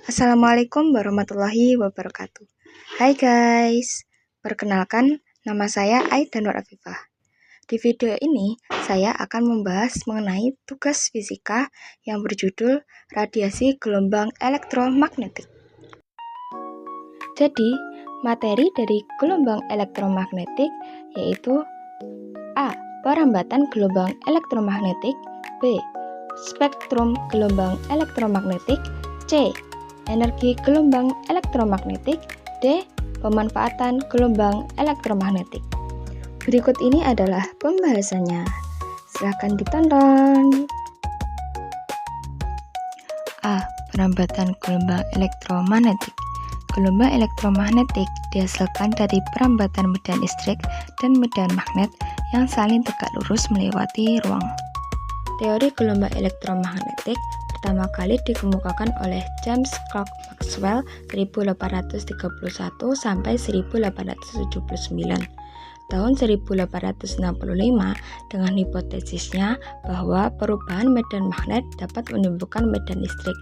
Assalamualaikum warahmatullahi wabarakatuh. Hai guys, perkenalkan nama saya Aida Nur Afifah. Di video ini saya akan membahas mengenai tugas fisika yang berjudul radiasi gelombang elektromagnetik. Jadi, materi dari gelombang elektromagnetik yaitu A. Perambatan gelombang elektromagnetik, B. Spektrum gelombang elektromagnetik, C. Energi gelombang elektromagnetik, D. Pemanfaatan gelombang elektromagnetik. Berikut ini adalah pembahasannya. Silakan ditonton. A. Perambatan gelombang elektromagnetik. Gelombang elektromagnetik dihasilkan dari perambatan medan listrik dan medan magnet yang saling tegak lurus melewati ruang. Teori gelombang elektromagnetik pertama kali dikemukakan oleh James Clerk Maxwell 1831 sampai 1879. Tahun 1865 dengan hipotesisnya bahwa perubahan medan magnet dapat menimbulkan medan listrik.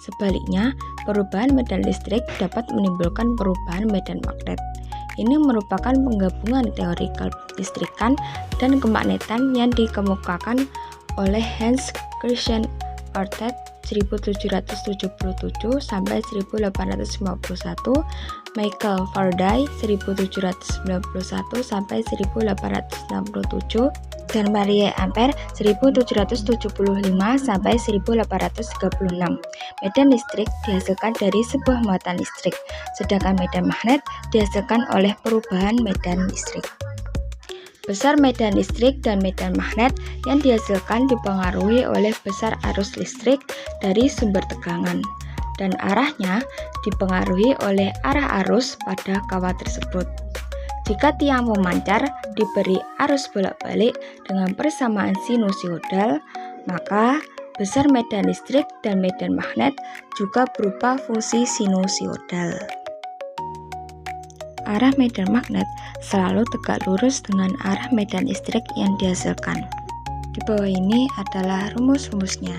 Sebaliknya, perubahan medan listrik dapat menimbulkan perubahan medan magnet. Ini merupakan penggabungan teori kelistrikan dan kemagnetan yang dikemukakan oleh Hans Christian Ørsted 1777 sampai 1851, Michael Faraday 1791 sampai 1867, dan Marie Ampere 1775 sampai 1836. Medan listrik dihasilkan dari sebuah muatan listrik, sedangkan medan magnet dihasilkan oleh perubahan medan listrik. Besar medan listrik dan medan magnet yang dihasilkan dipengaruhi oleh besar arus listrik dari sumber tegangan, dan arahnya dipengaruhi oleh arah arus pada kawat tersebut. Jika tiang pemancar diberi arus bolak-balik dengan persamaan sinusoidal, maka besar medan listrik dan medan magnet juga berupa fungsi sinusoidal. Arah medan magnet selalu tegak lurus dengan arah medan listrik yang dihasilkan. Di bawah ini adalah rumus-rumusnya.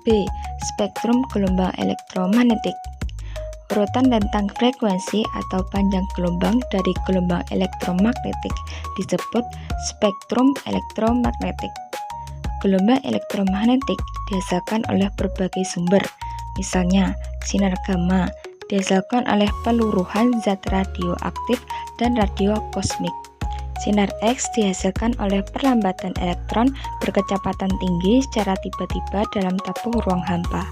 B. Spektrum gelombang elektromagnetik. Urutan tentang frekuensi atau panjang gelombang dari gelombang elektromagnetik disebut spektrum elektromagnetik. Gelombang elektromagnetik dihasilkan oleh berbagai sumber. Misalnya, sinar gamma dihasilkan oleh peluruhan zat radioaktif dan radio kosmik. Sinar X dihasilkan oleh perlambatan elektron berkecepatan tinggi secara tiba-tiba dalam tabung ruang hampa.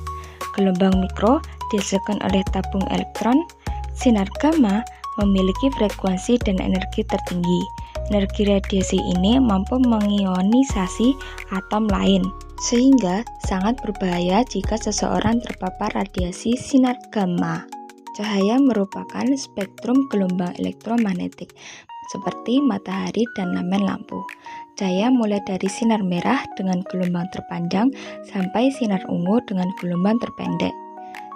Gelombang mikro dihasilkan oleh tabung elektron. Sinar gamma memiliki frekuensi dan energi tertinggi. Energi radiasi ini mampu mengionisasi atom lain, sehingga sangat berbahaya jika seseorang terpapar radiasi sinar gamma. Cahaya merupakan spektrum gelombang elektromagnetik, seperti matahari dan lamen lampu. Cahaya mulai dari sinar merah dengan gelombang terpanjang sampai sinar ungu dengan gelombang terpendek.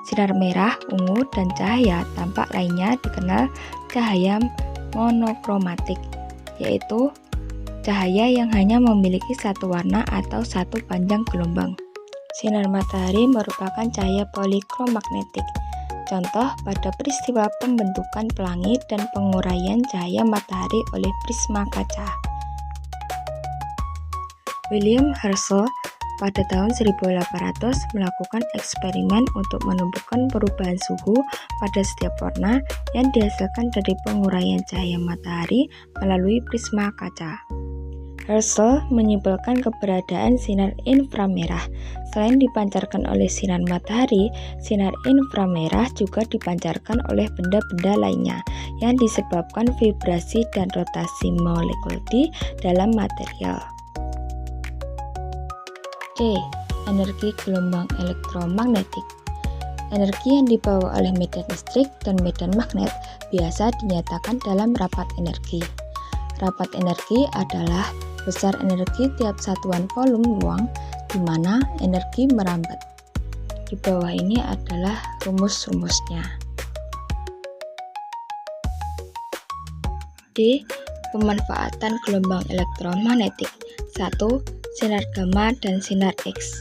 Sinar merah, ungu, dan cahaya tampak lainnya dikenal cahaya monokromatik, yaitu cahaya yang hanya memiliki satu warna atau satu panjang gelombang. Sinar matahari merupakan cahaya polikromagnetik. Contoh pada peristiwa pembentukan pelangi dan penguraian cahaya matahari oleh prisma kaca. William Herschel pada tahun 1800 melakukan eksperimen untuk menentukan perubahan suhu pada setiap warna yang dihasilkan dari penguraian cahaya matahari melalui prisma kaca. Herschel menyimpulkan keberadaan sinar inframerah. Selain dipancarkan oleh sinar matahari, sinar inframerah juga dipancarkan oleh benda-benda lainnya yang disebabkan vibrasi dan rotasi molekul di dalam material. C. Energi gelombang elektromagnetik. Energi yang dibawa oleh medan listrik dan medan magnet biasa dinyatakan dalam rapat energi. Rapat energi adalah besar energi tiap satuan volume ruang di mana energi merambat. Di bawah ini adalah rumus-rumusnya. D. Pemanfaatan gelombang elektromagnetik. 1. Sinar gamma dan sinar X.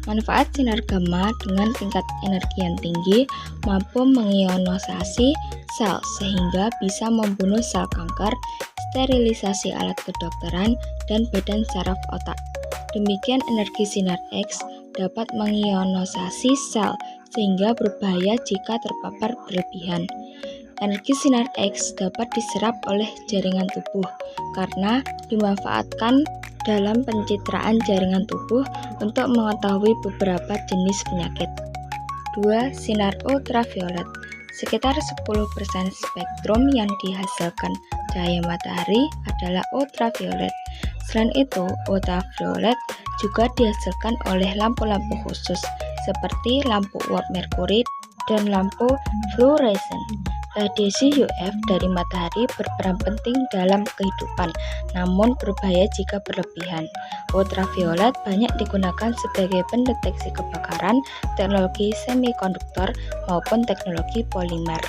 Manfaat sinar gamma dengan tingkat energi yang tinggi mampu mengionisasi sel sehingga bisa membunuh sel kanker, sterilisasi alat kedokteran, dan badan saraf otak. Demikian energi sinar X dapat mengionisasi sel sehingga berbahaya jika terpapar berlebihan. Energi sinar X dapat diserap oleh jaringan tubuh karena dimanfaatkan dalam pencitraan jaringan tubuh untuk mengetahui beberapa jenis penyakit. 2. Sinar ultraviolet. Sekitar 10% spektrum yang dihasilkan cahaya matahari adalah ultraviolet. Selain itu, ultraviolet juga dihasilkan oleh lampu-lampu khusus seperti lampu uap merkuri dan lampu fluoresen. Radiasi UV dari matahari berperan penting dalam kehidupan, namun berbahaya jika berlebihan. Ultraviolet banyak digunakan sebagai pendeteksi kebakaran, teknologi semikonduktor, maupun teknologi polimer.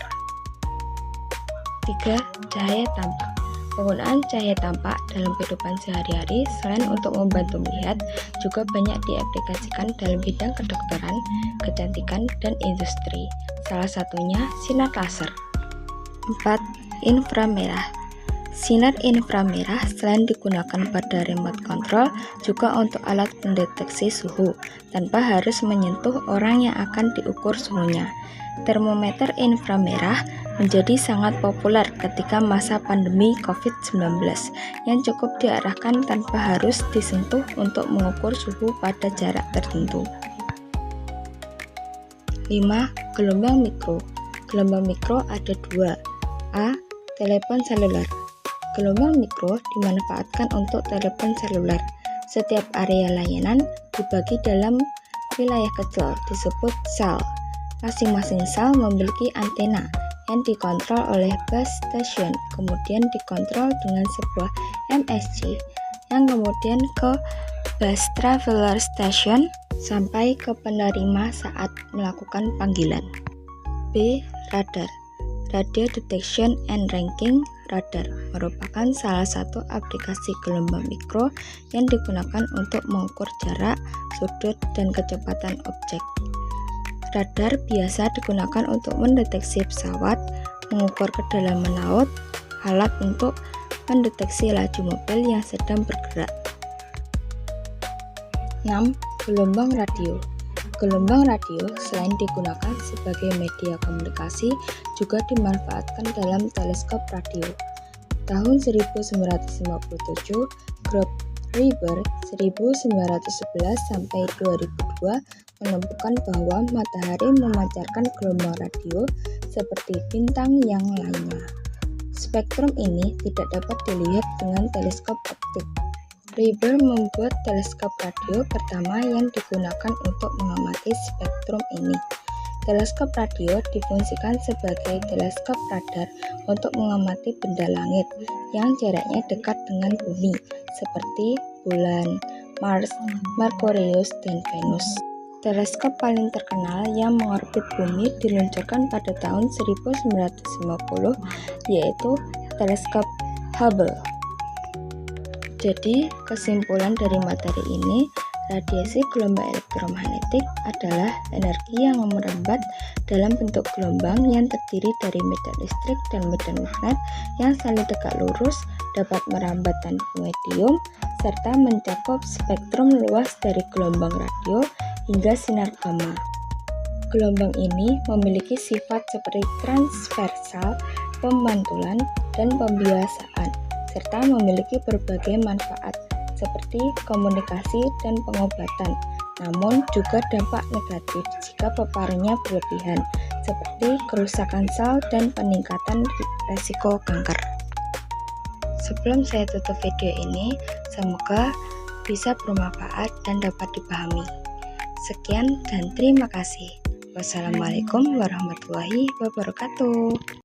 3. Cahaya tampak. Penggunaan cahaya tampak dalam kehidupan sehari-hari selain untuk membantu melihat, juga banyak diaplikasikan dalam bidang kedokteran, kecantikan, dan industri. Salah satunya sinar laser. 4. Inframerah. Sinar inframerah selain digunakan pada remote control, juga untuk alat pendeteksi suhu, tanpa harus menyentuh orang yang akan diukur suhunya. Termometer inframerah menjadi sangat populer ketika masa pandemi COVID-19, yang cukup diarahkan tanpa harus disentuh untuk mengukur suhu pada jarak tertentu. 5. Gelombang mikro. Gelombang mikro ada dua. A. Telepon seluler. Gelombang mikro dimanfaatkan untuk telepon seluler. Setiap area layanan dibagi dalam wilayah kecil disebut sel. Masing-masing sel memiliki antena yang dikontrol oleh base station, kemudian dikontrol dengan sebuah MSC yang kemudian ke base traveler station sampai ke penerima saat melakukan panggilan. B. Radar. Radio Detection and Ranking Radar merupakan salah satu aplikasi gelombang mikro yang digunakan untuk mengukur jarak, sudut, dan kecepatan objek. Radar biasa digunakan untuk mendeteksi pesawat, mengukur kedalaman laut, alat untuk mendeteksi laju mobil yang sedang bergerak. 6. Gelombang radio. Gelombang radio selain digunakan sebagai media komunikasi, juga dimanfaatkan dalam teleskop radio. Tahun 1957, grup Reber 1911 sampai 2002 menemukan bahwa matahari memancarkan gelombang radio seperti bintang yang lainnya. Spektrum ini tidak dapat dilihat dengan teleskop optik. Reber membuat teleskop radio pertama yang digunakan untuk mengamati spektrum ini. Teleskop radio difungsikan sebagai teleskop radar untuk mengamati benda langit yang jaraknya dekat dengan bumi, seperti bulan, Mars, Merkurius, dan Venus. Teleskop paling terkenal yang mengorbit bumi diluncurkan pada tahun 1950, yaitu teleskop Hubble. Jadi, kesimpulan dari materi ini, radiasi gelombang elektromagnetik adalah energi yang merambat dalam bentuk gelombang yang terdiri dari medan listrik dan medan magnet yang saling tegak lurus, dapat merambat tanpa medium, serta mencakup spektrum luas dari gelombang radio hingga sinar gamma. Gelombang ini memiliki sifat seperti transversal, pemantulan, dan pembiasaan, serta memiliki berbagai manfaat seperti komunikasi dan pengobatan, namun juga dampak negatif jika paparannya berlebihan, seperti kerusakan sel dan peningkatan resiko kanker. Sebelum saya tutup video ini, semoga bisa bermanfaat dan dapat dipahami. Sekian dan terima kasih. Wassalamualaikum warahmatullahi wabarakatuh.